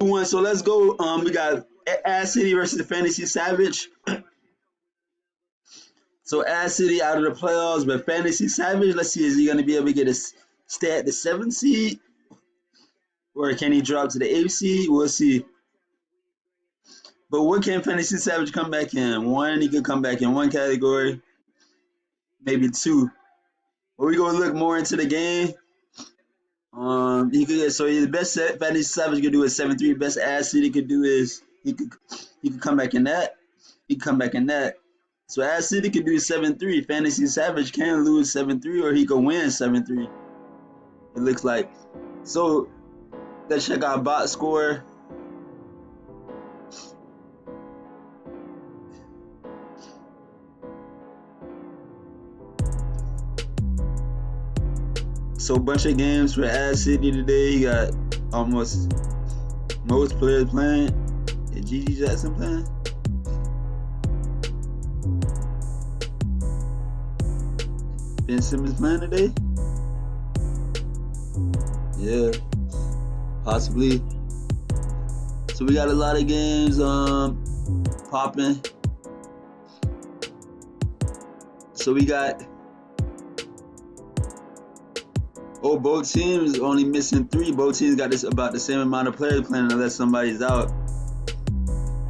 2-1. So let's go. We got Ad City versus Fantasy Savage. So Ad City out of the playoffs, but Fantasy Savage, let's see, is he going to be able to get stay at the 7th seed, or can he drop to the 8th seed? We'll see. But what can Fantasy Savage come back in? One, he could come back in one category, maybe two. But we gonna look more into the game. He could get the best Fantasy Savage could do is 7-3. Best Ad City could do is he could come back in that. He could come back in that. So Ad City could do 7-3. Fantasy Savage can lose 7-3, or he could win 7-3. It looks like. So let's check out bot score. So a bunch of games for Ad City today. He got almost most players playing. Is Gigi Jackson playing? Ben Simmons playing today? Yeah, possibly. So we got a lot of games popping. So we got both teams only missing 3. Both teams got about the same amount of players playing unless somebody's out.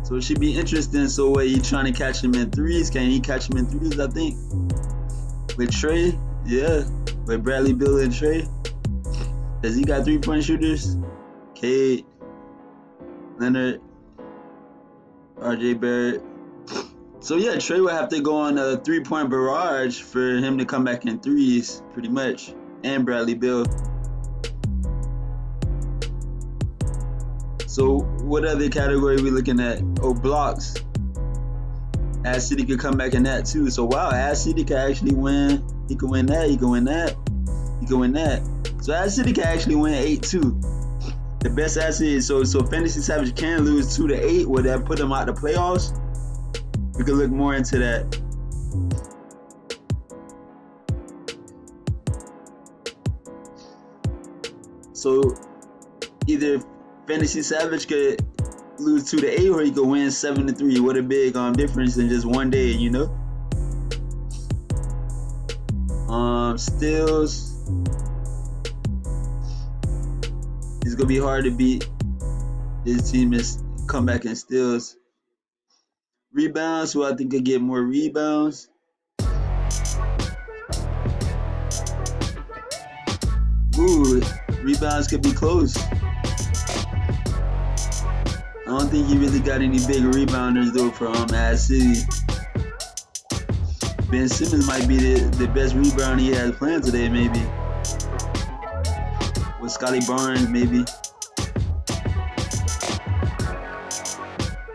So it should be interesting. So what, he trying to catch him in threes? Can he catch him in threes, I think? With Trey? Yeah. With Bradley, Beal, and Trey? Does he got 3-point shooters? Cade, Leonard, RJ Barrett. So yeah, Trey would have to go on a 3-point barrage for him to come back in threes, pretty much. And Bradley Beal. So what other category are we looking at? Oh, blocks. Ad City could come back in that too. So wow, Ad City could actually win. He could win that. He could win that. He could win that. So Ad City could actually win 8-2. The best Ad City. So Fantasy Savage can lose 2-8. Would that put him out the playoffs? We could look more into that. So either Fantasy Savage could lose 2-8, or he could win 7-3. What a big difference in just one day, you know. Steals. It's gonna be hard to beat. This team is come back in steals. Rebounds, who I think could get more rebounds. Ooh, rebounds could be close. I don't think he really got any big rebounders though for Ad City. Ben Simmons might be the best rebounder he has playing today, maybe. With Scotty Barnes, maybe.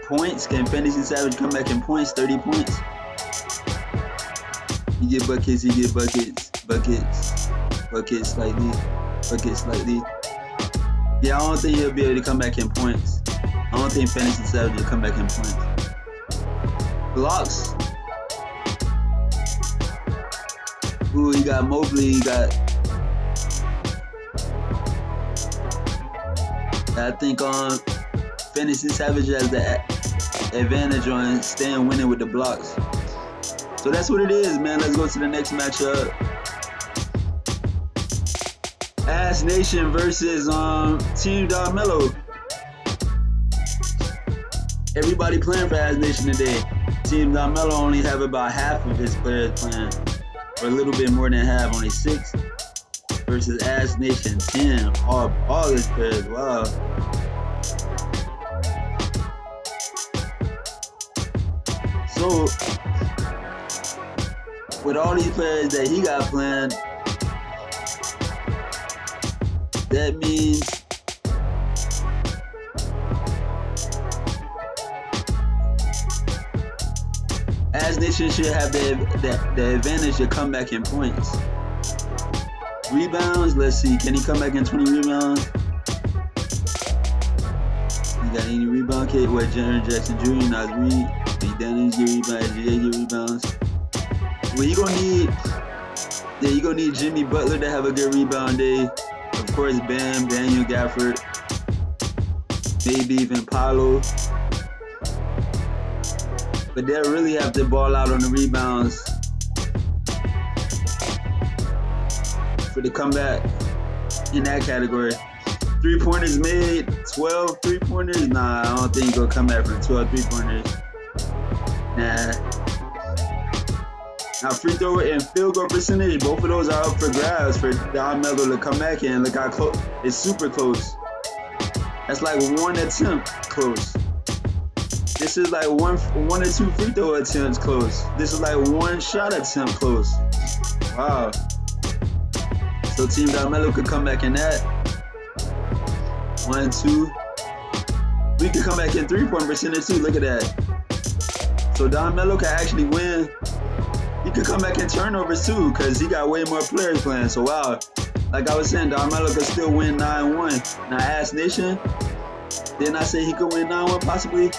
Points, can Fantasy Savage come back in points? 30 points. He get buckets, buckets slightly. Yeah, I don't think he'll be able to come back in points. I don't think Fantasy Savage will come back in points. Blocks. Ooh, you got Mobley, you got... I think Fantasy Savage has the advantage on staying winning with the blocks. So that's what it is, man. Let's go to the next matchup. Ass Nation versus Team Darmello. Everybody playing for Ass Nation today. Team Darmello only have about half of his players playing, or a little bit more than half, only 6. Versus Ass Nation 10. All his players. Wow. So with all these players that he got playing, that means Ass Nation should have the advantage to come back in points. Rebounds, let's see, can he come back in 20 rebounds? You got any rebound kid? What, Jaren Jackson Jr., Nas Reed, McDaniels get rebounds, GA get rebounds. Well, you gonna need Jimmy Butler to have a good rebound day. Of course, Bam, Daniel Gafford. maybe even Paolo. But they'll really have to ball out on the rebounds for the comeback in that category. 3-pointers made, 12 3-pointers? Nah, I don't think he'll come back from 12 3-pointers. Nah. Now, free throw and field goal percentage, both of those are up for grabs for Don Melo to come back in. Look how close. It's super close. That's like one attempt close. This is like one or two free throw attempts close. This is like one shot attempt close. Wow. So Team Don Melo could come back in that. 1, 2. We could come back in 3-point percentage too. Look at that. So Don Melo could actually win. He could come back in turnovers too, because he got way more players playing. So wow, like I was saying, Don Melo could still win 9-1. Now Ass Nation, didn't I say he could win 9-1 possibly?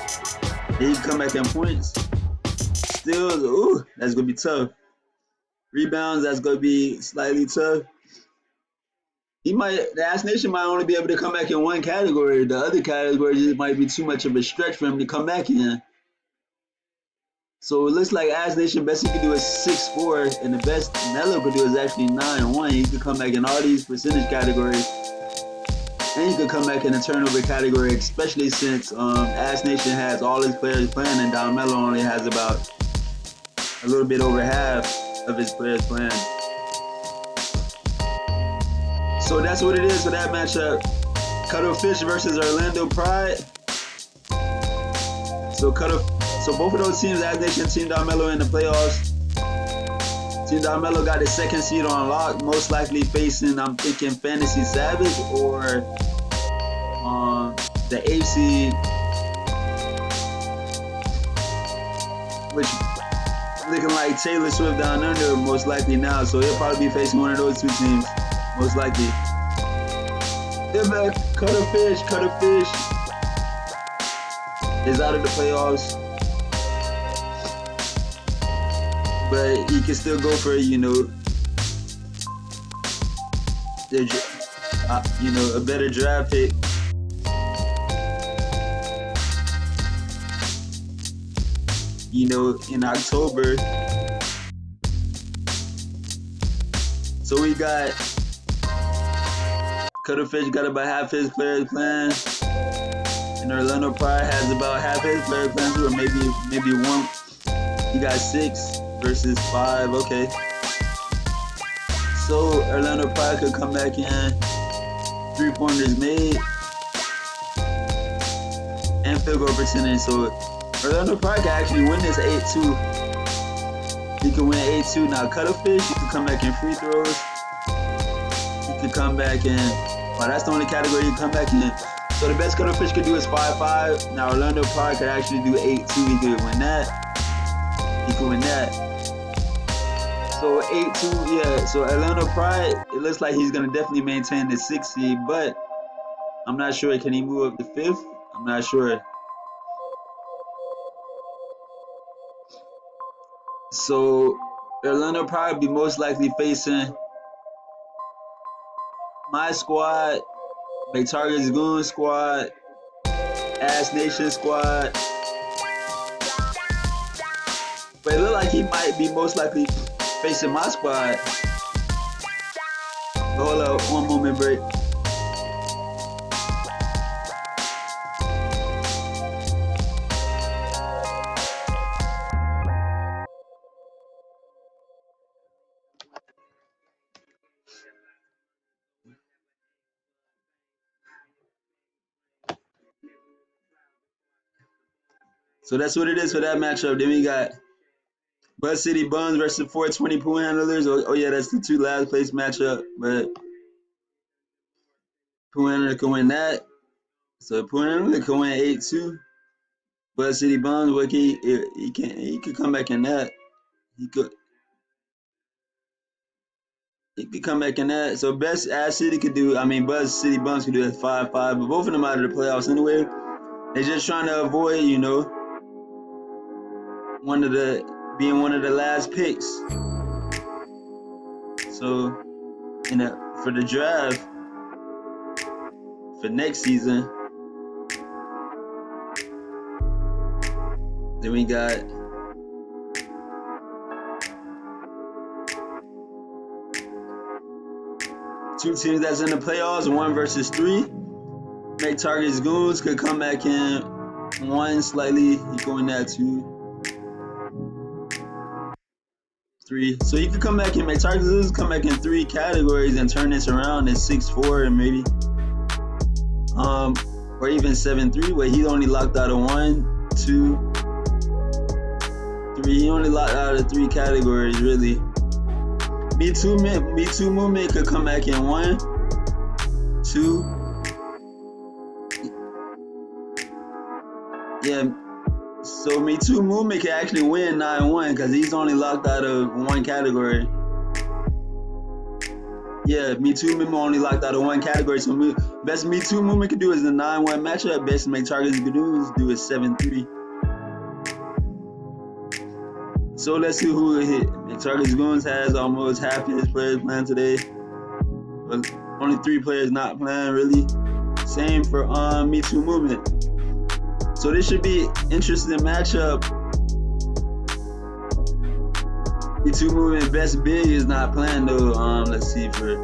And he could come back in points. Still, ooh, that's gonna be tough. Rebounds, that's gonna be slightly tough. The Ass Nation might only be able to come back in one category. The other categories, it might be too much of a stretch for him to come back in. So it looks like Ass Nation best he could do is 6-4, and the best Melo could do is actually 9-1. He could come back in all these percentage categories, and he could come back in the turnover category, especially since Ass Nation has all his players playing, and Don Melo only has about a little bit over half of his players playing. So that's what it is for that matchup. Cuttlefish versus Orlando Pride. So both of those teams, Ass Nation, Team Don Melo in the playoffs. Team Don Melo got the second seed on lock, most likely facing, I'm thinking, Fantasy Savage or the 8th seed, which looking like Taylor Swift down under most likely now. So he'll probably be facing one of those two teams, most likely. Cuttlefish is out of the playoffs. But he can still go for, a better draft pick. In October. So we got Cuttlefish got about half his players playing, and Orlando Pride has about half his players playing too, or maybe one. He got 6 versus 5. Okay. So Orlando Pride could come back in 3-pointers made and field goal percentage. So Orlando Pride can actually win this 8-2. He can win 8-2. Now Cuttlefish, he can come back in free throws. He could come back in. Well, that's the only category he can come back in. So the best Cuttlefish could do is 5-5. Now Orlando Pride could actually do 8-2. He could win that. He could win that. So 8-2, yeah. So Orlando Pride, it looks like he's gonna definitely maintain the 6th seed, but I'm not sure. Can he move up to 5th? I'm not sure. So Orlando Pride be most likely facing my squad, McTarget's Goon squad, Ass Nation squad. But it look like he might be most likely facing my squad. Hold up, one moment break. So that's what it is for that matchup. Then we got Buzz City Buns versus 420 Pool Handlers. Oh yeah, that's the 2 last place matchup. But Pool Handler can win that. So Pool Handler can win 8-2. Buzz City Buns, what he could come back in that. He could come back in that. So best Ass City could do, Buzz City Buns could do it 5-5, but both of them out of the playoffs anyway. They're just trying to avoid, being one of the last picks. So for the draft for next season, Then we got two teams that's in the playoffs, 1 versus 3. Make targets goons could come back in 1 slightly. He going at 2, 3. So he could come back and make targets goons, come back in 3 categories and turn this around in 6-4 and maybe. Or even 7-3, where he only locked out of 1, 2, 3. He only locked out of 3 categories, really. Me2 movement could come back in 1, 2. Yeah, so Me2 movement can actually win 9-1 because he's only locked out of 1 category. Yeah, Me2 movement only locked out of 1 category. So best Me2 movement could do is the 9-1 matchup. Best make targets could do is 7-3. So let's see who hit. Make targets goons has almost half his players playing today. But only 3 players not playing really. Same for Me2 movement. So this should be interesting matchup. Me2 movement best big is not playing though. Let's see for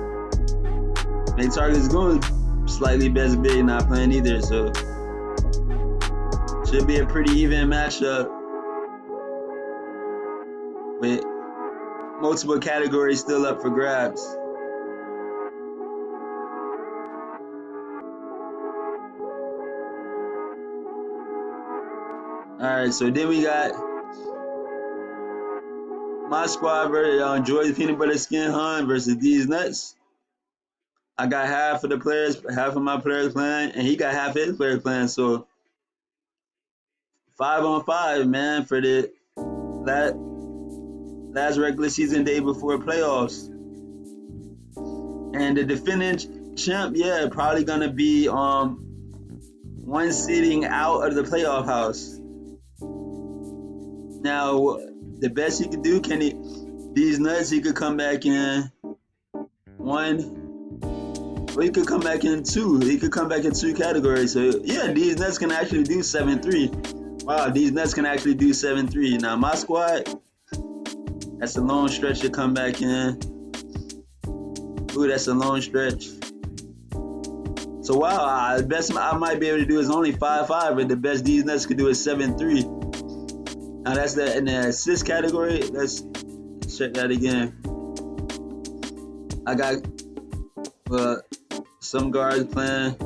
make targets going slightly best big not playing either. So should be a pretty even matchup with multiple categories still up for grabs. Alright, so then we got my squad versus Joy's Peanut Butter Skin Hunt versus These Nuts. I got half of my players playing, and he got half his players playing. So 5-on-5, man, for the last regular season day before playoffs. And the defending champ, yeah, probably gonna be 1 seeding out of the playoff house. Now, the best he could do, These Nuts, he could come back in 1, or he could come back in 2. He could come back in 2 categories. So yeah, These Nuts can actually do 7-3. Wow, These Nuts can actually do 7-3. Now my squad, that's a long stretch to come back in. Ooh, that's a long stretch. So wow, the best I might be able to do is only 5-5, but the best These Nuts could do is 7-3. Now that's in the assist category. Let's check that again. I got some guards playing.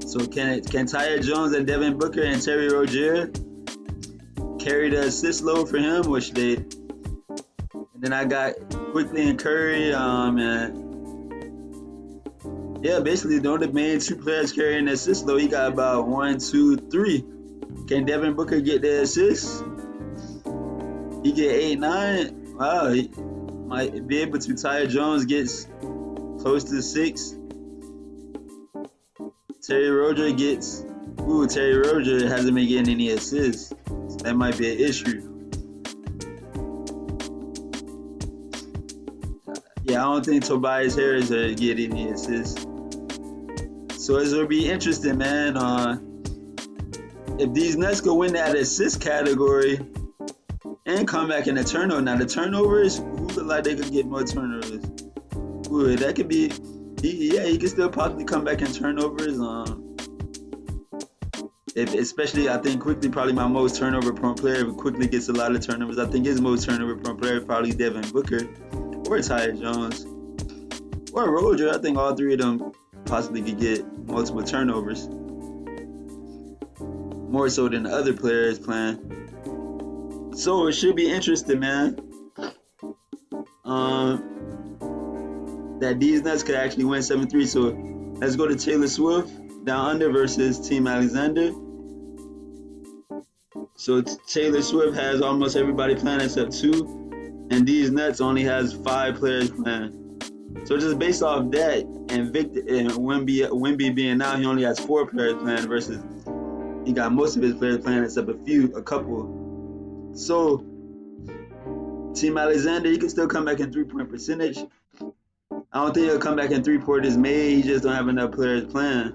So can Tyre Jones and Devin Booker and Terry Rozier carry the assist load for him, which they. And then I got Quickly and Curry, and yeah, basically the main 2 players carrying the assist load. He got about 1, 2, 3. Can Devin Booker get the assist? He get 8, 9. Wow, he might be able to. Tyre Jones gets close to 6. Terry Rozier hasn't been getting any assists. So that might be an issue. Yeah, I don't think Tobias Harris will get any assists. So it's gonna be interesting, man. If These Nuts could win that assist category and come back in the turnover. Now the turnovers, who look like they could get more turnovers? Ooh, that could be. He could still possibly come back in turnovers. Especially, I think Quickly probably my most turnover prone player. If Quickly gets a lot of turnovers, I think his most turnover prone player is probably Devin Booker or Tyre Jones or Rozier. I think all 3 of them possibly could get multiple turnovers, more so than the other players playing. So it should be interesting, man. That These Nuts could actually win 7-3. So let's go to Taylor Swift down under versus Team Alexander. So Taylor Swift has almost everybody playing except 2, and These Nuts only has 5 players playing. So just based off that, and Victor and Wemby being out, he only has 4 players playing versus he got most of his players playing except a couple. So Team Alexander, he can still come back in 3-point percentage. I don't think he'll come back in 3-pointers made. He just don't have enough players playing.